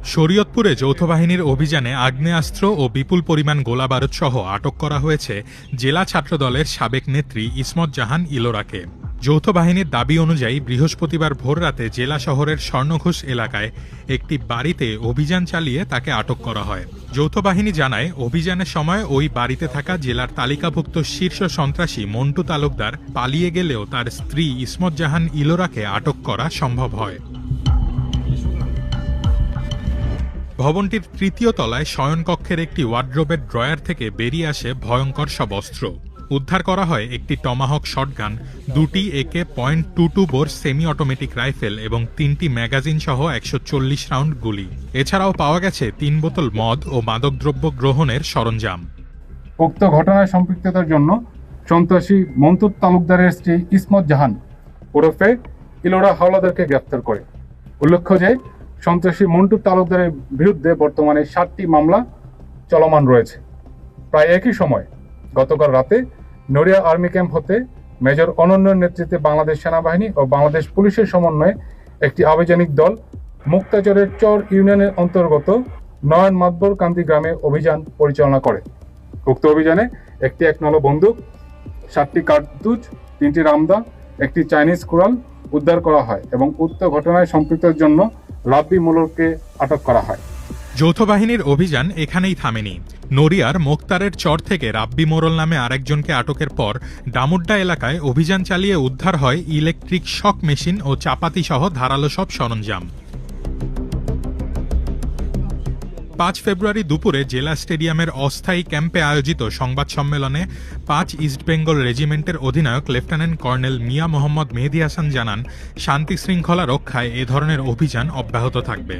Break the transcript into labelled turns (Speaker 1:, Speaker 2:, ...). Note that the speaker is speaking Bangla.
Speaker 1: শরীয়তপুরে যৌথ বাহিনীর অভিযানে আগ্নেয়াস্ত্র ও বিপুল পরিমাণ গোলাবারুদ সহ আটক করা হয়েছে জেলা ছাত্রদলের সাবেক নেত্রী ইসমত জাহান ইলোরাকে। যৌথ বাহিনীর দাবি অনুযায়ী বৃহস্পতিবার ভোররাতে জেলা শহরের স্বর্ণঘোষ এলাকায় একটি বাড়িতে অভিযান চালিয়ে তাকে আটক করা হয়। যৌথ বাহিনী জানায়, অভিযানের সময় ওই বাড়িতে থাকা জেলার তালিকাভুক্ত শীর্ষ সন্ত্রাসী মন্টু তালুকদার পালিয়ে গেলেও তার স্ত্রী ইসমত জাহান ইলোরাকে আটক করা সম্ভব হয়। ভবনটির তৃতীয় তলায় শয়নকক্ষের একটি ওয়ার্ড্রোবের ড্রয়ার থেকে বেরিয়ে আসে ভয়ঙ্কর সব অস্ত্র। উদ্ধার করা হয় একটি টমাহক শটগান, দুটি AK.22 bore semi automatic rifle এবং 3টি ম্যাগাজিন সহ 140 রাউন্ড গুলি। এছাড়াও পাওয়া গেছে 3 বোতল মদ ও মাদকদ্রব্য গ্রহণের সরঞ্জাম।
Speaker 2: উক্ত ঘটনায় সম্পৃক্ততার জন্য সন্ত্রাসী মন্টু তালুকদারের স্ত্রী ইসমত জাহান ওরফে ইলোরা হাওলাদারকে গ্রেফতার করে। উল্লেখ্য যে সন্ত্রাসী মন্টু তালুকদারের বিরুদ্ধে বর্তমানে 7টি মামলা চলমান রয়েছে। প্রায় একই সময় গতকাল রাতে নড়িয়া আর্মি ক্যাম্প হতে মেজর অনন্যর নেতৃত্বে বাংলাদেশ সেনাবাহিনী ও বাংলাদেশ পুলিশের সমন্বয়ে একটি আভিযানিক দল মুক্তাচরের চর ইউনিয়নের অন্তর্গত নয়ন মাতবর কান্দি গ্রামে অভিযান পরিচালনা করে। উক্ত অভিযানে একটি 1 নল বন্দুক, 7টি কার্তুজ, 3টি রামদা, একটি চাইনিজ কুড়াল উদ্ধার করা হয় এবং উক্ত ঘটনায় সম্পৃক্তের জন্য রাব্বি মোল্লারকে আটক করা হয়।
Speaker 1: যৌথ বাহিনীর অভিযান এখানেই থামেনি। নড়িয়ার মোক্তারের চর থেকে রাব্বি মোড়ল নামে আরেকজনকে আটকের পর ডামুড্ডা এলাকায় অভিযান চালিয়ে উদ্ধার হয় ইলেকট্রিক শক মেশিন ও চাপাতি সহ ধারালো সব সরঞ্জাম। 5 ফেব্রুয়ারি দুপুরে জেলা স্টেডিয়ামের অস্থায়ী ক্যাম্পে আয়োজিত সংবাদ সম্মেলনে 5 ইস্টবেঙ্গল রেজিমেন্টের অধিনায়ক লেফটেন্যান্ট কর্নেল মিয়া মোহাম্মদ মেহেদী হাসান জানান, শান্তি শৃঙ্খলা রক্ষায় এ ধরনের অভিযান অব্যাহত থাকবে।